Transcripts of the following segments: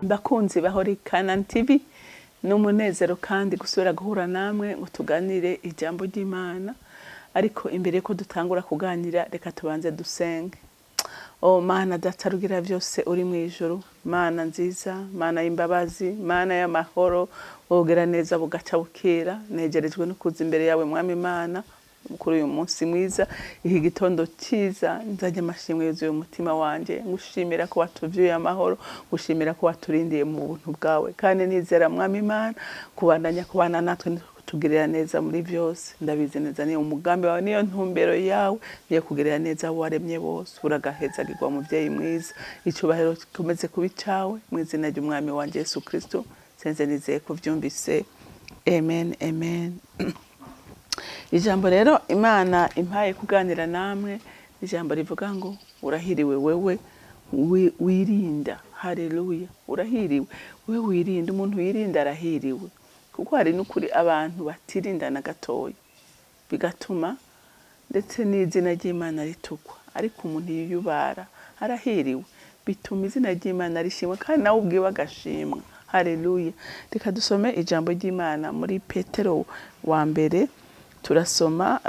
bakunzi ba CANAAN TV n'umunezero kandi gusubira guhura namwe ngo tuganire ijambo ry'Imana. Ariko imbere ko dutangura kuganira reka tubanze dusenge. O Mana datarugira byose uri mu ijuru, Mana nziza, Mana y'imbabazi, Mana y'amahoro, wogera neza bugaca bukera, negerejwe no kuza imbere yawe mwami Mana kuri uyu munsi mwiza, iki gitondo cyiza nzajya amashimwe yuzuye umutima wanje, ngushimira ko watuvyuye amahoro, ngushimira ko waturindiye mu buntu bwawe, kandi nizera mwami Mana kubandanya kubana natwe tugirira neza muri byose. Ndabizi neza ni umugambi wawe, niyo ntumbero yawe niyo kugirira neza abo waremye bose. Uragahezagirwa muvyeyi mwiza, icubahiro kikomeze kuba icawe mu izina ry'umwami wanje Yesu Kristo. Senze nizeye ko vyumvise. Amen, amen. Ijambo rero Imana impaye kuganira namwe, ijambo rivuga ngo urahiriwe wewe wirinda. Haleluya. Urahiriwe wewe wirinda. Umuntu yirinda arahiriwe, kuko hari n'ukuri abantu batirinda na gatoya bigatuma ndetse n'izina ry'Imana ritukwa. Ariko umuntu yiyubara arahiriwe, bituma izina ry'Imana rishimwa kandi nawe ubwiwe agashimwa. Haleluya. Reka dusome ijambo ry'Imana muri Petero wa mbere, turasoma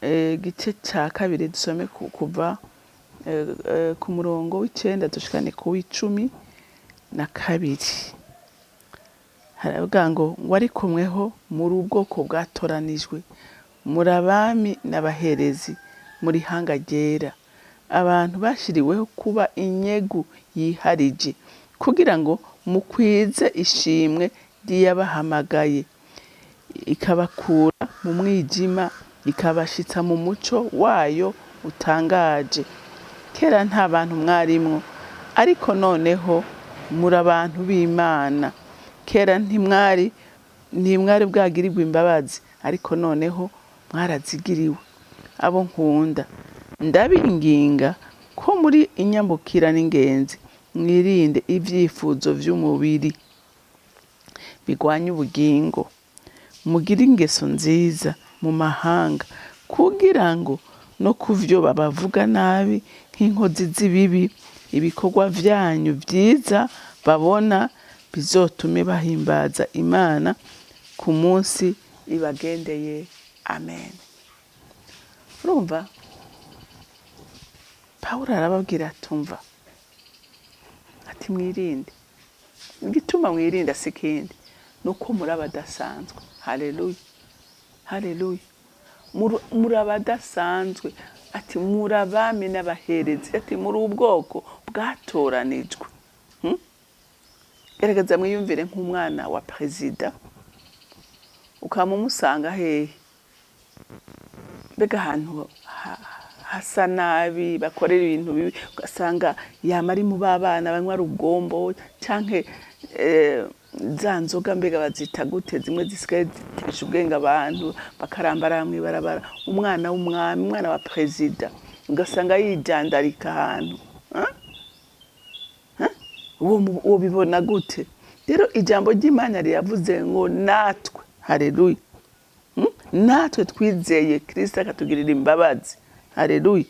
igice cya kabiri, dusome kuva ku murongo w'9 dushikane ku w'12. Haravuga ngo wari kumweho muri ubwoko bwatoranijwe, muri abami n'abaherezi, muri hanga ryera, abantu bashiriweho kuba inyegu yiharije, kugira ngo mukwize ishimwe ry'yabahamagaye, ikabakura mu mwijima ikabashitsa mu muco wayo utangaje. Kera nta bantu mwarimwo, ariko noneho muri abantu b'Imana. Kera ntimwari bwagirirwa imbabazi, ariko noneho mwarazigiriwe. Abo nkunda ndabinginga ko muri inyambukira n'ingenzi mwirinde ivyifuzo vy'umubiri bigwanya ubugingo, mugire ingeso nziza mu mahanga, kugira ngo no kuvyo babavuga nabi nk'inkozi z'ibibi, ibikorwa vyanyu vyiza babona bizotume bahimbaza Imana ku munsi ibagendeye. Amen. Urumva Pawulo arababwira tumva ati mwirinde. Igituma mwirinda sikindi nuko murabadasanzwe. Haleluya, haleluya. Murabadasanzwe, ati murabami n'abaherezi, ati muri ubwoko bwatoranijwe. Gerageza mwiyumvire nk'umwana wa perezida, ukamumusanga hehe, mbega ahantu hasa nabi, bakorera ibintu bibi, ugasanga yamari mu babana banywa rugombo canke za nzoga mbega bazita gute, zimwe zisigaye zitesha ubwenge abantu, bakarambara mw'ibarabara. Umwana w'umwami, umwana wa perezida, ugasanga yijandarika ahantu. Uwo bibona gute? Rero ijambo ry'Imana riravuze ngo natwe, haleluya, natwe twizeye Kristo akatugirira imbabazi. Haleluya.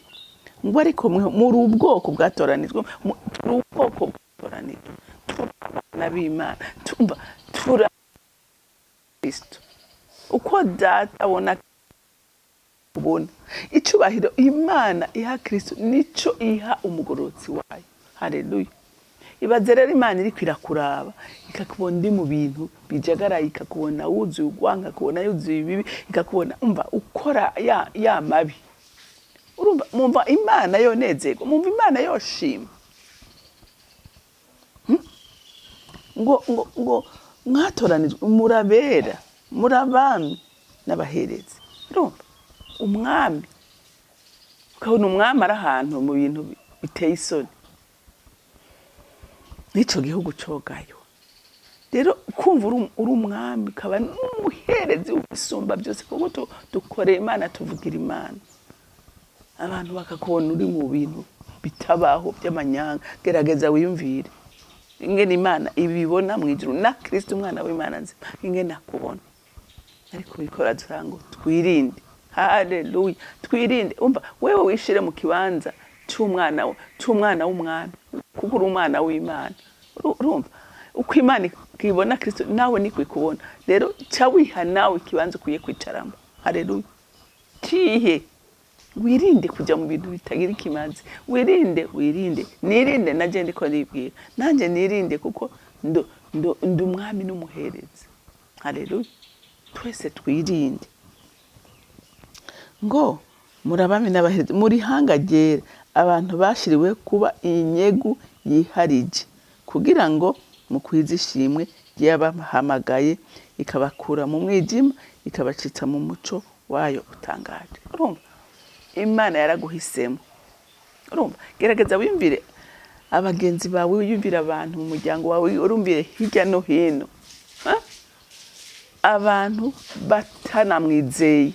Ngo ariko muri ubwoko bwatoranijwe, muri ubwoko bwatoranijwe, abana b'Imana, tumva tura Kristo. Uko data abona kubona icubahiro Imana iha Kristo, nico iha umugororotsi wayo. Haleluya. Ibaze rero Imana iri kwirakuraba ikakubona ndi mu bintu bijagaraye, ikakubona wuzuye ugwanga, ikakubona yuzuye ibibi, ikakubona umva ukora ya mabi. Urumva mumva Imana yonezerwa, mumva Imana yoshima. Ngo mwatoranijwe, murabera, murabami n'abaherezi. Urumva umwami, ukabona umwami ari ahantu mu bintu biteye isoni, nico gihugu cogayo. Rero kumva uri umwami kaba n'umuherezi ubisumba byose, kuko dukoreye Imana, tuvugira Imana. Abantu bakakubona uri mu bintu bitabaho by'amanyanga. Gerageza wiyumvire ingene Imana ibibona mu ijuru, na Kristo umwana w'Imana nzima ingene akubona. Ariko bikora dusango twirinde. Haleluya. Twirinde. Umva wewe wishire mu kibanza cy'umwana w'umwami, kuko uri umwana w'Imana. urumva uko Imana ikibona Kristo nawe ni kwikubona rero ca wiha nawe ikibanza ukwiye kwicaramo. Haleluya. Kihe wirinde kujya mu bintu bitagira ikimazi, wirinde nirinde naje ndiko nibwira nanje nirinde kuko ndo umwami n'umuhereza. Haleluya. Twese twirinde ngo murabami n'abahereza muri hanga ryera abantu bashiriwe kuba inyegu yiharije kugira ngo mukwiza ishimwe yabahamagaye ikabakura mu mwijima ikabacitsa mu muco wayo utangaje. Urumva Imana yaraguhisemo. Urumva gerageza wiyumvire abagenzi bawe, wiyumvire abantu mu muryango wawe, urumvire hirya no hino abantu batanamwizeye.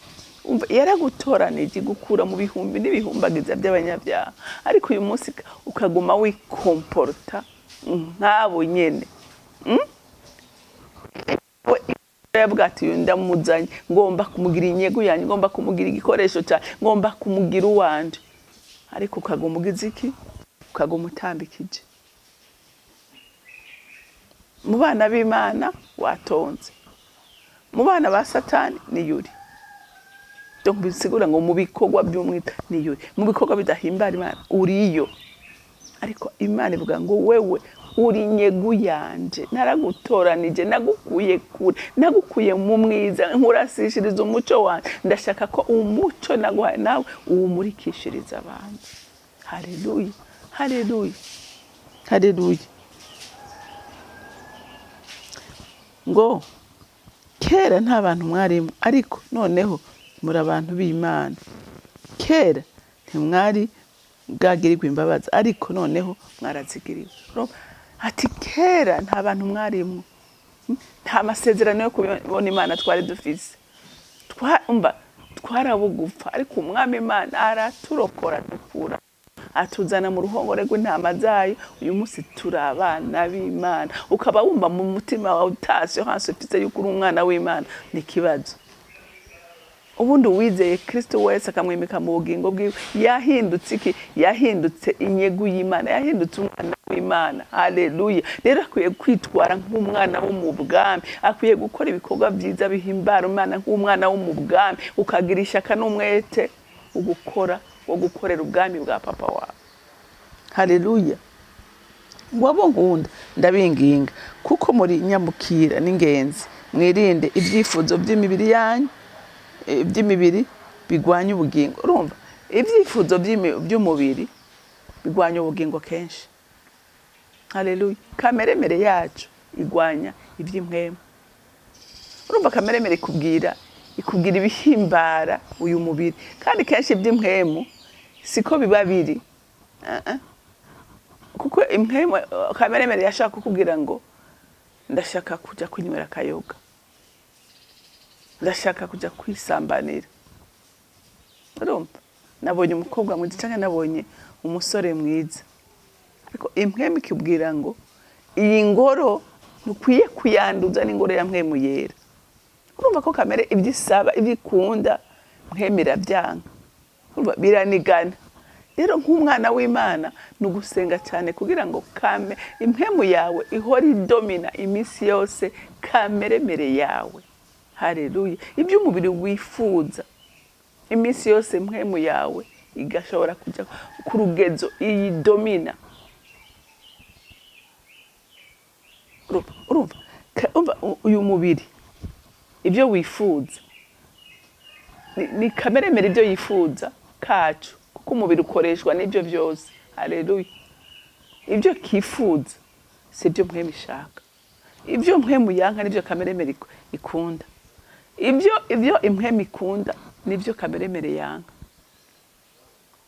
Yaragutoranije gukura mu bihumbi n'ibihumbagiza by'abanyabyaha, ariko uyu munsi ukaguma wikomporta nk'abo nyene. Yavuga ati ndamuzanye ngomba kumugira inyego yanjye, ngomba kumugira igikoresho cyane, ngomba kumugira uwanje, ariko ukaguma ugize iki? Ukaguma utambikije. Mu bana b'Imana watonze, mu bana ba Satani ni yuri. Donc bisigura ngo mu bikorwa by'umwita ni yuri, mu bikorwa bidahimbara Imana uriyo. Ariko Imana ivuga ngo wewe uri nyegu yanje, naragutoranije, nagukuye kure, nagukuye mu mwiza, nkurasishiriza umuco wanjye, ndashaka ko umuco naguhaye nawe uwumurikishiriza abantu. Haleluya, haleluya, haleluya. Ngo kera nta bantu mwarimo, ariko noneho muri abantu b'Imana. Kera ntimwari bwagirirwa imbabazi, ariko noneho mwarazigiriwe. Ati kera nta bantu mwarimo, nta masezerano yo kubona Imana twari dufise, twarabugupfa, ariko umwami Imana araturokora dukura, atuzana mu ruhongore rw'intama zayo. Uyu munsi turi abana b'Imana. Ukaba wumva mu mutima wawe utasyo hasi ufite yuko uri umwana w'Imana, ni kibazo. Ubundi wizeye Kristo wese akamwimika mu bugingo bwiwe yahindutse iki? Yahindutse inyegu y'Imana, yahindutse umwana w'Imana. Haleluya. Rero akwiye kwitwara nk'umwana wo mu bwami, akwiye gukora ibikorwa byiza bihimbara Imana nk'umwana wo mu bwami, ukagira ishyaka n'umwete wo gukorera ubwami bwa papa wawe. Haleluya. Wabo nkunda ndabinginga kuko muri nyamukira n'ingenzi, mwirinde ibyifuzo by'imibiri yanyu, iby'imibiri bigwanya ubugingo. Urumva ibyifuzo by'umubiri bigwanya ubugingo kenshi. Haleluya. Kameremere yacu igwanya iby'impwemu. Urumva kameremere ikubwira ibihimbara uyu mubiri, kandi kenshi iby'impwemu siko biba biri. Kuko impwemu kameremere yashaka kukubwira ngo ndashaka kujya kunywera akayoga, ndashaka kujya kwisambanira. Urumva nabonye umukobwa mwiza cyangwa nabonye umusore mwiza, ariko impwemu ikubwira ngo iyi ngoro nukwiye kuyanduza n'ingoro ya mpwemu yera. Urumva ko kamere ibyisaba ibikunda mpwemera byanga, urumva biranigana. Rero nk'umwana w'Imana nugusenga cyane kugira ngo impwemu yawe ihora idomina iminsi yose kameremere yawe. Haleluya. Ibyo umubiri wifuza iminsi yose mpwemu yawe igashobora kujya ku rugezo iyidomina. Urumva uyu mubiri ibyo wifuza ni kameremere ibyo yifuza kacu, kuko umubiri ukoreshwa n'ibyo byose. Haleluya. Ibyo kifuza si byo mpwemu ishaka, ibyo mpwemu yanka nibyo kameremere ikunda. Ibyo impwemu ikunda nibyo kameremere yanka.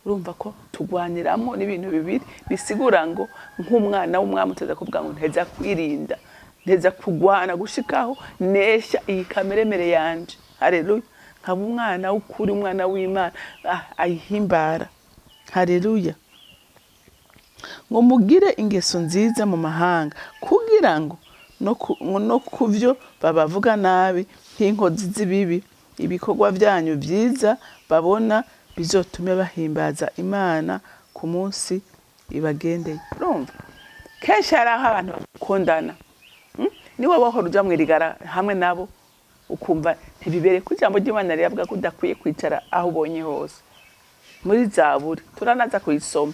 Urumva ko tugwaniramo n'ibintu bibiri, bisigura ngo nk'umwana w'umwami uteza kuvuga ngo nteza kwirinda, nteza kugwana gushikaho nesha iyi kameremere yanje. Haleluya. Nkaba umwana w'ukuri, umwana w'Imana ayihimbara. Haleluya. Ngo mugire ingeso nziza mu mahanga, kugira ngo no kuvyo babavuga nabi nk'inkozi z'ibibi, ibikorwa byanyu byiza babona bizotume bahimbaza Imana ku munsi ibagendeye. Urumva kenshi hari aho abantu bakundana niwe bahora uja mwirigara hamwe nabo ukumva ntibibere ku ijambo ry'Imana rivuga ko udakwiye kwicara aho ubonye hose muri Zaburi turanaza kuyisoma.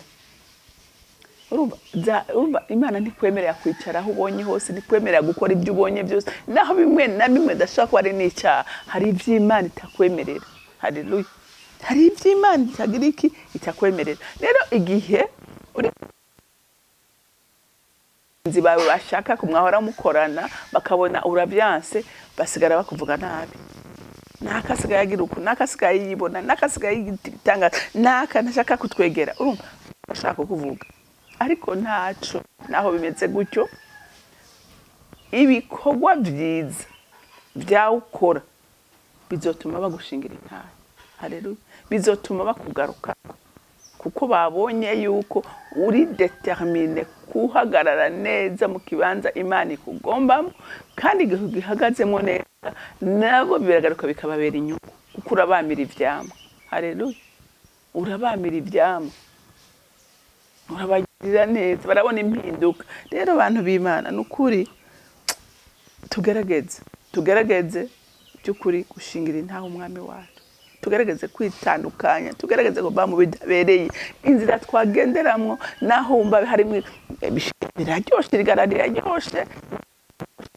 Urumva Imana ntikwemerera kwicara aho ubonye hose, ntikwemerera gukora ibyo ubonye byose, naho bimwe na bimwe dashaka ko ari n'icyaha. Hari iby'Imana itakwemerera. Haleluya. Hari iby'Imana itagira iki itakwemerera. Rero igihe uri nzi bawe bashaka kumwahora mukorana bakabona urabyanse, basigara bakuvuga nabi. Nakasigaye agira uku, nakasigaye yibona, nakasigaye yitanga, naka ntashaka kutwegera. Urumva bashaka kuvuga. Ariko ntaco naho bimeze gutyo, ibikorwa byiza byawukora bizotuma bagushingira intahe. Haleluya. Bizotuma bakugaruka kuko babonye yuko uri determine kuhagarara neza mu kibanza Imana ikugombamo, kandi gihagazemo neza, nabo biragaruka bikababera inyungu kuko urabamira ivyama. Haleluya. Urabamira ivyama, urabagirira neza, barabona impinduka. Rero abantu b'Imana nukuri tugerageze by'ukuri gushingira intahe umwami wacu, tugerageze kwitandukanya, tugerageze kuba mu bidabereye inzira twagenderamwo, naho umva harimo biraryoshe, rigararira ryoshe,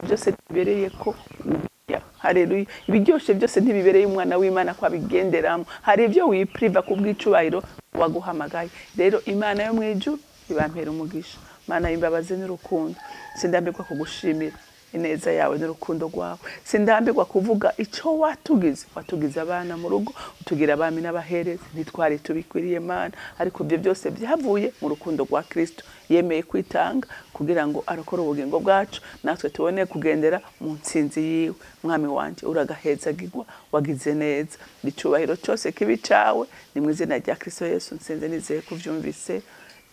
byose bibereye ko ubya. Haleluya. Ibiryoshe byose ntibibereye umwana w'Imana kwa bigenderamo. Hari ibyo wipriva kubw'icubahiro waguhamagaye. Rero Imana yo mwijuru ibampera umugisha. Mana y'imbabazi n'urukundo, sindambirwa kugushimira ineza yawe n'urukundo rwawe. Sindambirwa kuvuga ico watugize abana mu rugo, utugira abami n'abaherezi, ntitwari tubikwiriye Mana, ariko ibyo byose byavuye mu rukundo rwa Kristo yemeye kwitanga kugira ngo arokore ubugingo bwacu, natwe tubone kugendera mu ntsinzi yiwe. Mwami wanje uragahezagirwa, wagize neza. Icubahiro cyose kibi cawe, ni mu izina rya Kristo Yesu nsenze nizeye kuvyumvise.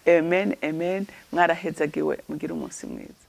Amen, amen. Mwarahezagiwe, mugira umunsi mwiza.